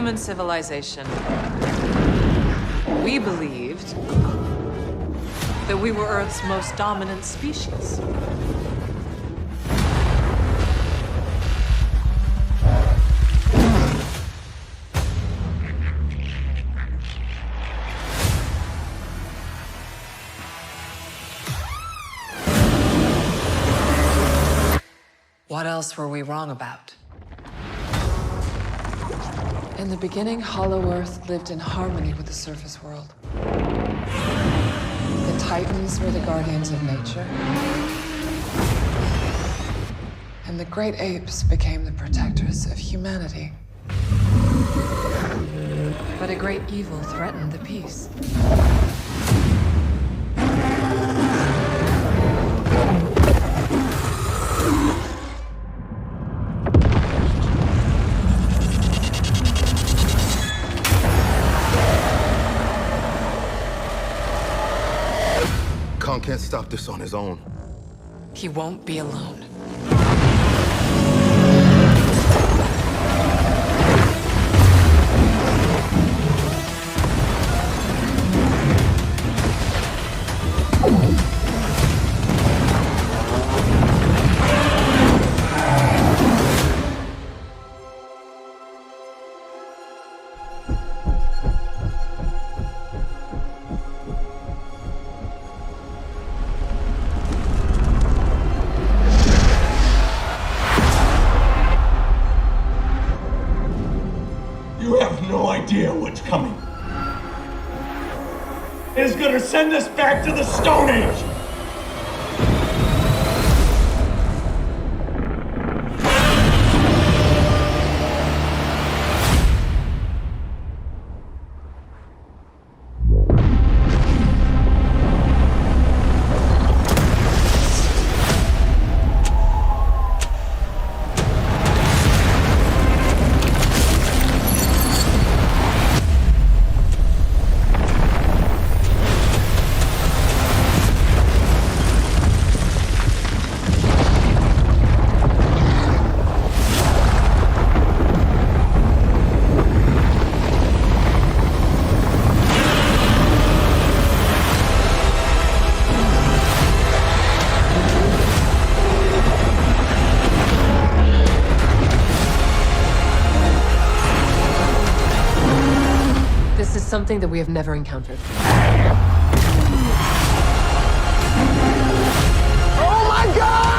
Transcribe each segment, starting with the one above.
human civilization, we believed that we were Earth's most dominant species. What else were we wrong about? In the beginning, Hollow Earth lived in harmony with the surface world. The Titans were the guardians of nature. And the great apes became the protectors of humanity. But a great evil threatened the peace. Kong can't stop this on his own. He won't be alone. You have no idea what's coming. It is gonna send us back to the Stone Age! This is something that we have never encountered. Oh my God!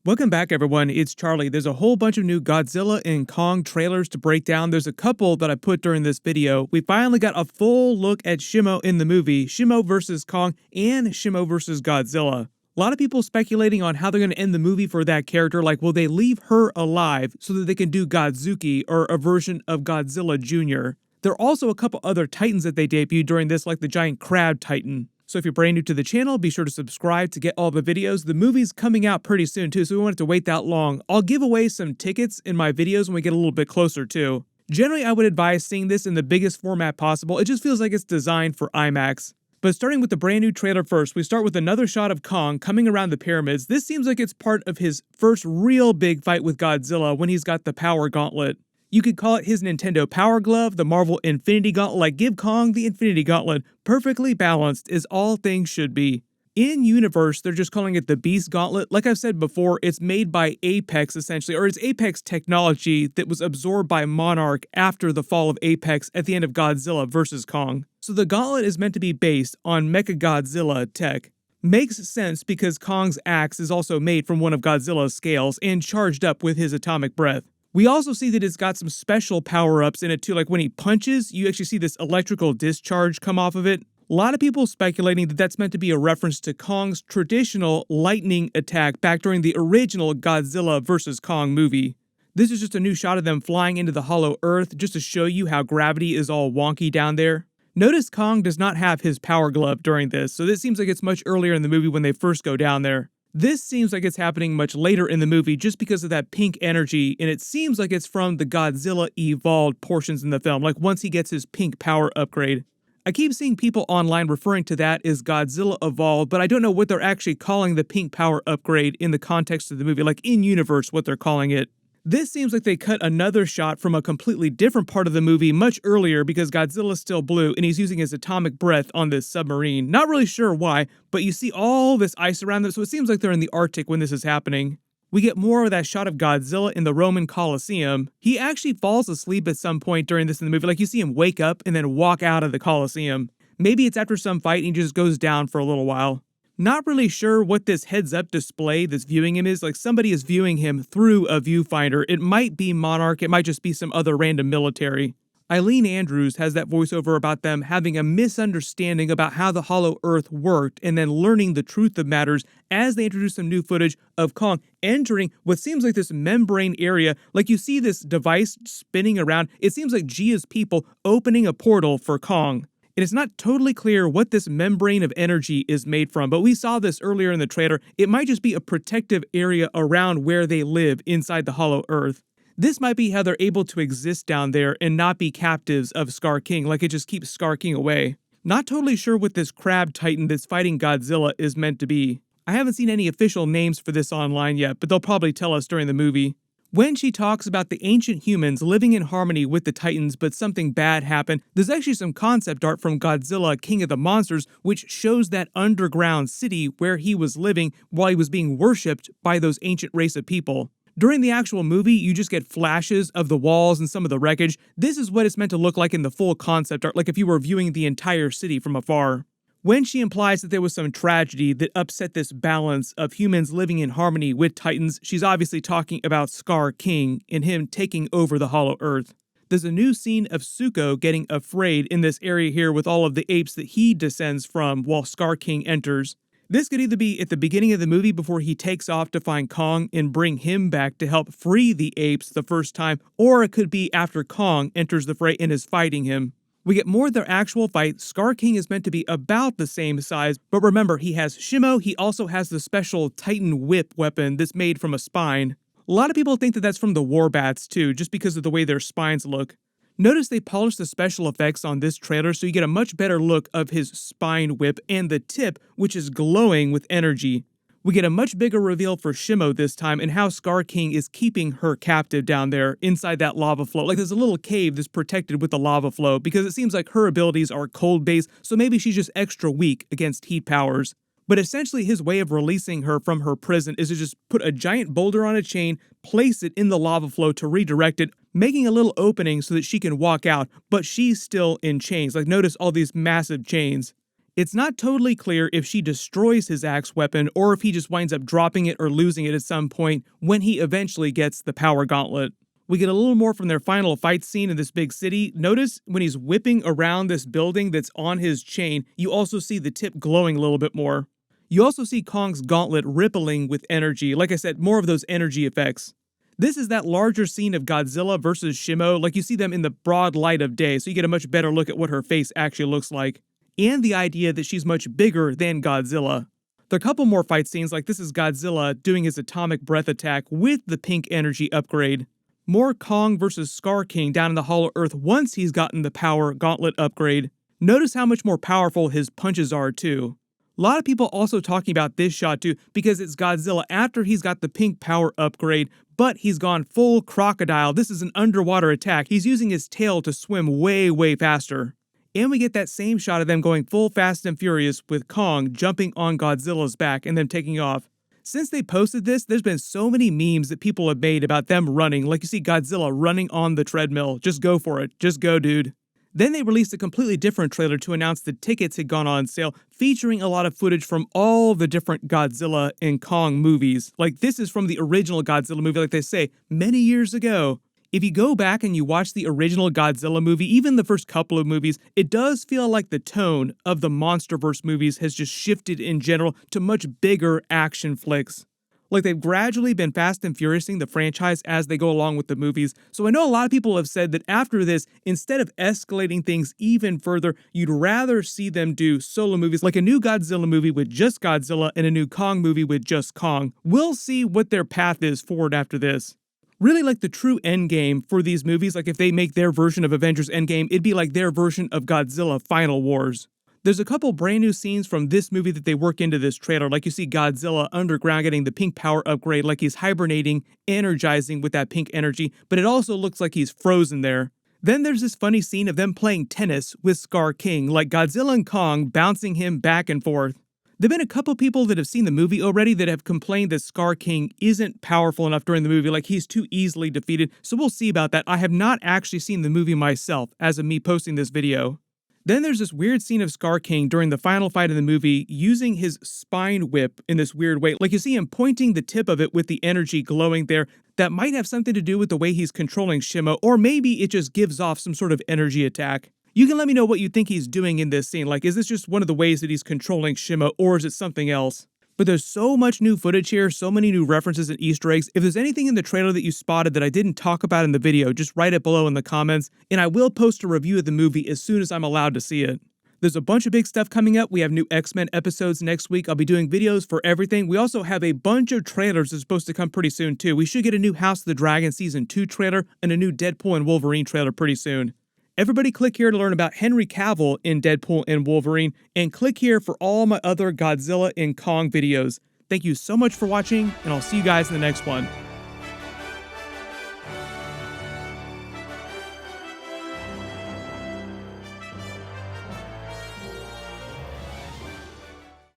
Welcome back, everyone. It's Charlie. There's a whole bunch of new Godzilla and Kong trailers to break down. There's a couple that I put during this video. We finally got a full look at Shimo in the movie, Shimo vs. Kong and Shimo vs. Godzilla. A lot of people speculating on how they're going to end the movie for that character, like will they leave her alive so that they can do Godzuki, or a version of Godzilla Jr. There are also a couple other Titans that they debuted during this, like the giant crab Titan. So if you're brand new to the channel, be sure to subscribe to get all the videos. The movie's coming out pretty soon too, so we won't have to wait that long. I'll give away some tickets in my videos when we get a little bit closer too. Generally, I would advise seeing this in the biggest format possible. It just feels like it's designed for IMAX. But starting with the brand new trailer first, we start with another shot of Kong coming around the pyramids. This seems like it's part of his first real big fight with Godzilla when he's got the power gauntlet. You could call it his Nintendo Power Glove, the Marvel Infinity Gauntlet. Like, give Kong the Infinity Gauntlet. Perfectly balanced, as all things should be. In universe, they're just calling it the Beast Gauntlet. Like I've said before, it's made by Apex essentially, or it's Apex technology that was absorbed by Monarch after the fall of Apex at the end of Godzilla vs. Kong. So the gauntlet is meant to be based on Mechagodzilla tech. Makes sense because Kong's axe is also made from one of Godzilla's scales and charged up with his atomic breath. We also see that it's got some special power-ups in it too, like when he punches, you actually see this electrical discharge come off of it. A lot of people speculating that that's meant to be a reference to Kong's traditional lightning attack back during the original Godzilla vs. Kong movie. This is just a new shot of them flying into the Hollow Earth just to show you how gravity is all wonky down there. Notice Kong does not have his power glove during this, so this seems like it's much earlier in the movie when they first go down there. This seems like it's happening much later in the movie just because of that pink energy, and it seems like it's from the Godzilla evolved portions in the film, like once he gets his pink power upgrade. I keep seeing people online referring to that as Godzilla Evolved, but I don't know what they're actually calling the pink power upgrade in the context of the movie, like in universe what they're calling it. This seems like they cut another shot from a completely different part of the movie much earlier because Godzilla's still blue and he's using his atomic breath on this submarine. Not really sure why, but you see all this ice around them, so it seems like they're in the Arctic when this is happening. We get more of that shot of Godzilla in the Roman Colosseum. He actually falls asleep at some point during this in the movie, like you see him wake up and then walk out of the Colosseum. Maybe it's after some fight and he just goes down for a little while. Not really sure what this heads-up display that's viewing him is, like somebody is viewing him through a viewfinder. It might be Monarch, it might just be some other random military. Eileen Andrews has that voiceover about them having a misunderstanding about how the Hollow Earth worked and then learning the truth of matters as they introduce some new footage of Kong entering what seems like this membrane area. Like you see this device spinning around. It seems like Gia's people opening a portal for Kong. And it's not totally clear what this membrane of energy is made from, but we saw this earlier in the trailer. It might just be a protective area around where they live inside the Hollow Earth. This might be how they're able to exist down there and not be captives of Scar King, like it just keeps Scar King away. Not totally sure what this crab titan that's fighting Godzilla is meant to be. I haven't seen any official names for this online yet, but they'll probably tell us during the movie. When she talks about the ancient humans living in harmony with the Titans, but something bad happened, there's actually some concept art from Godzilla, King of the Monsters, which shows that underground city where he was living while he was being worshipped by those ancient race of people. During the actual movie, you just get flashes of the walls and some of the wreckage. This is what it's meant to look like in the full concept art, like if you were viewing the entire city from afar. When she implies that there was some tragedy that upset this balance of humans living in harmony with Titans, she's obviously talking about Scar King and him taking over the Hollow Earth. There's a new scene of Zuko getting afraid in this area here with all of the apes that he descends from while Scar King enters. This could either be at the beginning of the movie before he takes off to find Kong and bring him back to help free the apes the first time, or it could be after Kong enters the fray and is fighting him. We get more of their actual fight. Scar King is meant to be about the same size, but remember, he has Shimo, he also has the special Titan Whip weapon that's made from a spine. A lot of people think that that's from the Warbats too, just because of the way their spines look. Notice they polished the special effects on this trailer so you get a much better look of his spine whip and the tip, which is glowing with energy. We get a much bigger reveal for Shimo this time and how Scar King is keeping her captive down there inside that lava flow. Like there's a little cave that's protected with the lava flow because it seems like her abilities are cold-based, so maybe she's just extra weak against heat powers. But essentially his way of releasing her from her prison is to just put a giant boulder on a chain, place it in the lava flow to redirect it, making a little opening so that she can walk out, but she's still in chains. Like notice all these massive chains. It's not totally clear if she destroys his axe weapon or if he just winds up dropping it or losing it at some point when he eventually gets the power gauntlet. We get a little more from their final fight scene in this big city. Notice when he's whipping around this building that's on his chain, you also see the tip glowing a little bit more. You also see Kong's gauntlet rippling with energy. Like I said, more of those energy effects. This is that larger scene of Godzilla versus Shimo, like you see them in the broad light of day, so you get a much better look at what her face actually looks like. And the idea that she's much bigger than Godzilla. There are a couple more fight scenes, like this is Godzilla doing his atomic breath attack with the pink energy upgrade. More Kong versus Scar King down in the Hollow Earth once he's gotten the power gauntlet upgrade. Notice how much more powerful his punches are too. A lot of people also talking about this shot too because it's Godzilla after he's got the pink power upgrade, but he's gone full crocodile. This is an underwater attack. He's using his tail to swim way faster. And we get that same shot of them going full Fast and Furious with Kong jumping on Godzilla's back and then taking off. Since they posted this, there's been so many memes that people have made about them running, like you see Godzilla running on the treadmill. Just go for it. Just go, dude. Then they released a completely different trailer to announce the tickets had gone on sale, featuring a lot of footage from all the different Godzilla and Kong movies. Like this is from the original Godzilla movie, like they say, many years ago. If you go back and you watch the original Godzilla movie, even the first couple of movies, it does feel like the tone of the MonsterVerse movies has just shifted in general to much bigger action flicks. Like they've gradually been Fast and Furiousing the franchise as they go along with the movies. So I know a lot of people have said that after this, instead of escalating things even further, you'd rather see them do solo movies like a new Godzilla movie with just Godzilla and a new Kong movie with just Kong. We'll see what their path is forward after this. Really like the true endgame for these movies, like if they make their version of Avengers Endgame, it'd be like their version of Godzilla Final Wars. There's a couple brand new scenes from this movie that they work into this trailer, like you see Godzilla underground getting the pink power upgrade, like he's hibernating, energizing with that pink energy, but it also looks like he's frozen there. Then there's this funny scene of them playing tennis with Scar King, like Godzilla and Kong bouncing him back and forth. There've been a couple people that have seen the movie already that have complained that Scar King isn't powerful enough during the movie, like he's too easily defeated, so we'll see about that. I have not actually seen the movie myself as of me posting this video. Then there's this weird scene of Scar King during the final fight in the movie using his spine whip in this weird way. Like you see him pointing the tip of it with the energy glowing there. That might have something to do with the way he's controlling Shimo, or maybe it just gives off some sort of energy attack. You can let me know what you think he's doing in this scene. Like, is this just one of the ways that he's controlling Shimo, or is it something else? But there's so much new footage here, so many new references and Easter eggs. If there's anything in the trailer that you spotted that I didn't talk about in the video, just write it below in the comments, and I will post a review of the movie as soon as I'm allowed to see it. There's a bunch of big stuff coming up. We have new X-Men episodes next week. I'll be doing videos for everything. We also have a bunch of trailers that's supposed to come pretty soon too. We should get a new House of the Dragon Season 2 trailer and a new Deadpool and Wolverine trailer pretty soon. Everybody click here to learn about Henry Cavill in Deadpool and Wolverine, and click here for all my other Godzilla and Kong videos. Thank you so much for watching, and I'll see you guys in the next one.